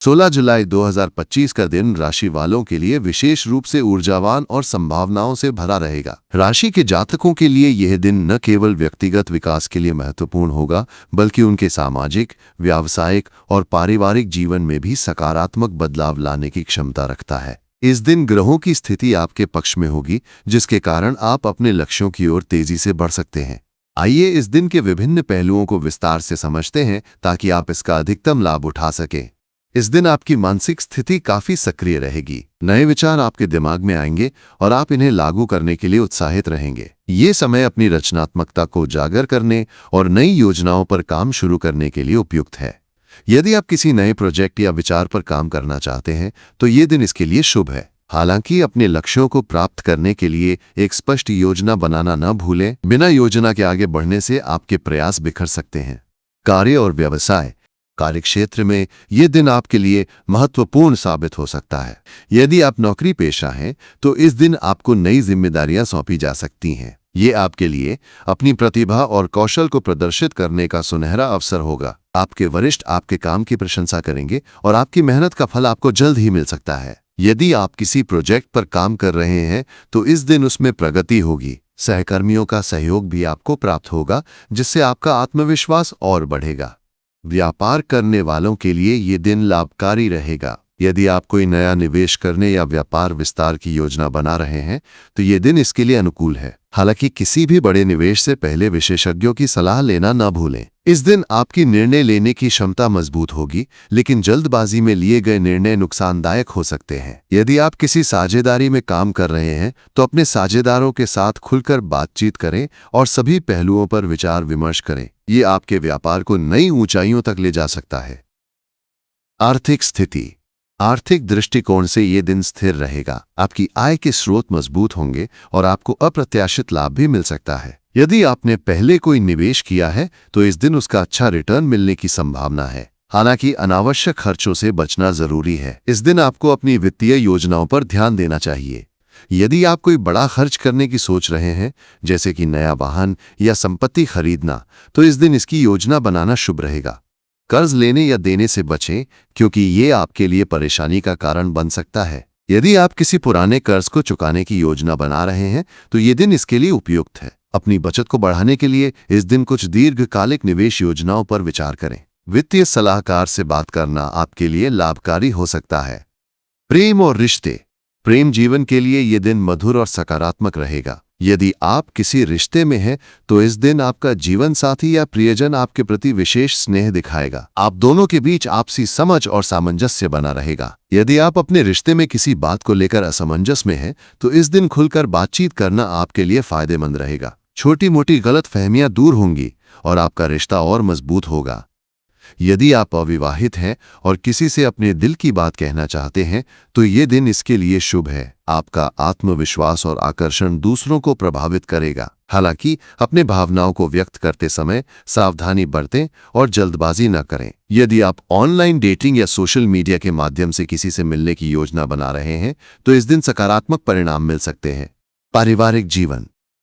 16 जुलाई 2025 का दिन राशि वालों के लिए विशेष रूप से ऊर्जावान और संभावनाओं से भरा रहेगा। राशि के जातकों के लिए यह दिन न केवल व्यक्तिगत विकास के लिए महत्वपूर्ण होगा, बल्कि उनके सामाजिक, व्यावसायिक और पारिवारिक जीवन में भी सकारात्मक बदलाव लाने की क्षमता रखता है। इस दिन ग्रहों की स्थिति आपके पक्ष में होगी, जिसके कारण आप अपने लक्ष्यों की ओर तेजी से बढ़ सकते हैं। आइए इस दिन के विभिन्न पहलुओं को विस्तार से समझते हैं ताकि आप इसका अधिकतम लाभ उठा सकें। इस दिन आपकी मानसिक स्थिति काफी सक्रिय रहेगी। नए विचार आपके दिमाग में आएंगे और आप इन्हें लागू करने के लिए उत्साहित रहेंगे। ये समय अपनी रचनात्मकता को उजागर करने और नई योजनाओं पर काम शुरू करने के लिए उपयुक्त है। यदि आप किसी नए प्रोजेक्ट या विचार पर काम करना चाहते हैं तो ये दिन इसके लिए शुभ है। हालांकि अपने लक्ष्यों को प्राप्त करने के लिए एक स्पष्ट योजना बनाना न भूलें। बिना योजना के आगे बढ़ने से आपके प्रयास बिखर सकते हैं। कार्य और व्यवसाय कार्यक्षेत्र में ये दिन आपके लिए महत्वपूर्ण साबित हो सकता है। यदि आप नौकरी पेशा हैं तो इस दिन आपको नई जिम्मेदारियां सौंपी जा सकती हैं। ये आपके लिए अपनी प्रतिभा और कौशल को प्रदर्शित करने का सुनहरा अवसर होगा। आपके वरिष्ठ आपके काम की प्रशंसा करेंगे और आपकी मेहनत का फल आपको जल्द ही मिल सकता है। यदि आप किसी प्रोजेक्ट पर काम कर रहे हैं तो इस दिन उसमें प्रगति होगी। सहकर्मियों का सहयोग भी आपको प्राप्त होगा, जिससे आपका आत्मविश्वास और बढ़ेगा। व्यापार करने वालों के लिए ये दिन लाभकारी रहेगा। यदि आप कोई नया निवेश करने या व्यापार विस्तार की योजना बना रहे हैं तो ये दिन इसके लिए अनुकूल है। हालांकि किसी भी बड़े निवेश से पहले विशेषज्ञों की सलाह लेना न भूलें। इस दिन आपकी निर्णय लेने की क्षमता मजबूत होगी, लेकिन जल्दबाजी में लिए गए निर्णय नुकसानदायक हो सकते हैं। यदि आप किसी साझेदारी में काम कर रहे हैं तो अपने साझेदारों के साथ खुलकर बातचीत करें और सभी पहलुओं पर विचार विमर्श करें। ये आपके व्यापार को नई ऊंचाइयों तक ले जा सकता है। आर्थिक स्थिति आर्थिक दृष्टिकोण से ये दिन स्थिर रहेगा। आपकी आय के स्रोत मजबूत होंगे और आपको अप्रत्याशित लाभ भी मिल सकता है। यदि आपने पहले कोई निवेश किया है तो इस दिन उसका अच्छा रिटर्न मिलने की संभावना है। हालांकि अनावश्यक खर्चों से बचना जरूरी है। इस दिन आपको अपनी वित्तीय योजनाओं पर ध्यान देना चाहिए। यदि आप कोई बड़ा खर्च करने की सोच रहे हैं, जैसे कि नया वाहन या संपत्ति खरीदना, तो इस दिन इसकी योजना बनाना शुभ रहेगा। कर्ज लेने या देने से बचें, क्योंकि ये आपके लिए परेशानी का कारण बन सकता है। यदि आप किसी पुराने कर्ज को चुकाने की योजना बना रहे हैं तो ये दिन इसके लिए उपयुक्त है। अपनी बचत को बढ़ाने के लिए इस दिन कुछ दीर्घकालिक निवेश योजनाओं पर विचार करें। वित्तीय सलाहकार से बात करना आपके लिए लाभकारी हो सकता है। प्रेम और रिश्ते प्रेम जीवन के लिए ये दिन मधुर और सकारात्मक रहेगा। यदि आप किसी रिश्ते में हैं तो इस दिन आपका जीवन साथी या प्रियजन आपके प्रति विशेष स्नेह दिखाएगा। आप दोनों के बीच आपसी समझ और सामंजस्य बना रहेगा। यदि आप अपने रिश्ते में किसी बात को लेकर असमंजस में हैं तो इस दिन खुलकर बातचीत करना आपके लिए फायदेमंद रहेगा। छोटी मोटी गलतफहमियां दूर होंगी और आपका रिश्ता और मजबूत होगा। यदि आप अविवाहित हैं और किसी से अपने दिल की बात कहना चाहते हैं तो ये दिन इसके लिए शुभ है। आपका आत्मविश्वास और आकर्षण दूसरों को प्रभावित करेगा। हालांकि अपने भावनाओं को व्यक्त करते समय सावधानी बरतें और जल्दबाजी न करें। यदि आप ऑनलाइन डेटिंग या सोशल मीडिया के माध्यम से किसी से मिलने की योजना बना रहे हैं तो इस दिन सकारात्मक परिणाम मिल सकते हैं।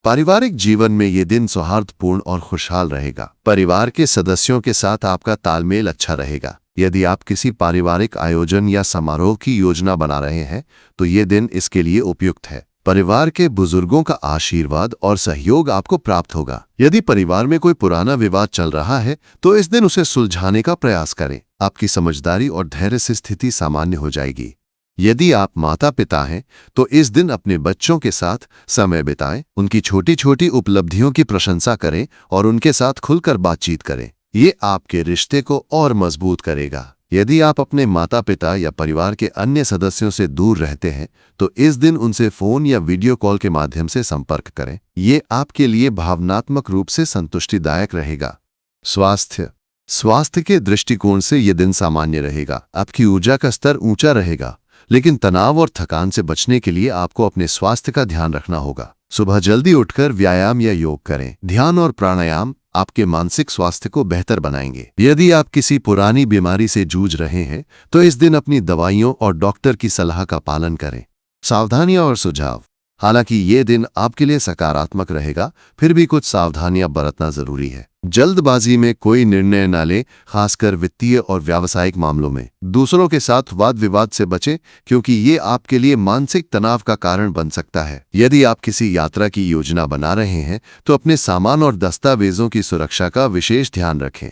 पारिवारिक जीवन में ये दिन सौहार्दपूर्ण और खुशहाल रहेगा। परिवार के सदस्यों के साथ आपका तालमेल अच्छा रहेगा। यदि आप किसी पारिवारिक आयोजन या समारोह की योजना बना रहे हैं तो ये दिन इसके लिए उपयुक्त है। परिवार के बुजुर्गों का आशीर्वाद और सहयोग आपको प्राप्त होगा। यदि परिवार में कोई पुराना विवाद चल रहा है तो इस दिन उसे सुलझाने का प्रयास करें। आपकी समझदारी और धैर्य से स्थिति सामान्य हो जाएगी। यदि आप माता पिता हैं तो इस दिन अपने बच्चों के साथ समय बिताएं, उनकी छोटी छोटी उपलब्धियों की प्रशंसा करें और उनके साथ खुलकर बातचीत करें। ये आपके रिश्ते को और मजबूत करेगा। यदि आप अपने माता पिता या परिवार के अन्य सदस्यों से दूर रहते हैं तो इस दिन उनसे फोन या वीडियो कॉल के माध्यम से संपर्क करें। ये आपके लिए भावनात्मक रूप से संतुष्टिदायक रहेगा। स्वास्थ्य के दृष्टिकोण से यह दिन सामान्य रहेगा। आपकी ऊर्जा का स्तर ऊंचा रहेगा, लेकिन तनाव और थकान से बचने के लिए आपको अपने स्वास्थ्य का ध्यान रखना होगा। सुबह जल्दी उठकर व्यायाम या योग करें। ध्यान और प्राणायाम आपके मानसिक स्वास्थ्य को बेहतर बनाएंगे। यदि आप किसी पुरानी बीमारी से जूझ रहे हैं तो इस दिन अपनी दवाइयों और डॉक्टर की सलाह का पालन करें। सावधानियां और सुझाव। हालांकि ये दिन आपके लिए सकारात्मक रहेगा, फिर भी कुछ सावधानियां बरतना जरूरी है। जल्दबाजी में कोई निर्णय न लें, खासकर वित्तीय और व्यावसायिक मामलों में। दूसरों के साथ वाद विवाद से बचें, क्योंकि ये आपके लिए मानसिक तनाव का कारण बन सकता है। यदि आप किसी यात्रा की योजना बना रहे हैं तो अपने सामान और दस्तावेजों की सुरक्षा का विशेष ध्यान रखें।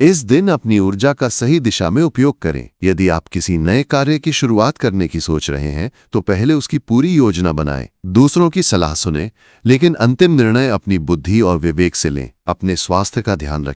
इस दिन अपनी ऊर्जा का सही दिशा में उपयोग करें। यदि आप किसी नए कार्य की शुरुआत करने की सोच रहे हैं तो पहले उसकी पूरी योजना बनाएं। दूसरों की सलाह सुनें, लेकिन अंतिम निर्णय अपनी बुद्धि और विवेक से लें। अपने स्वास्थ्य का ध्यान रखें।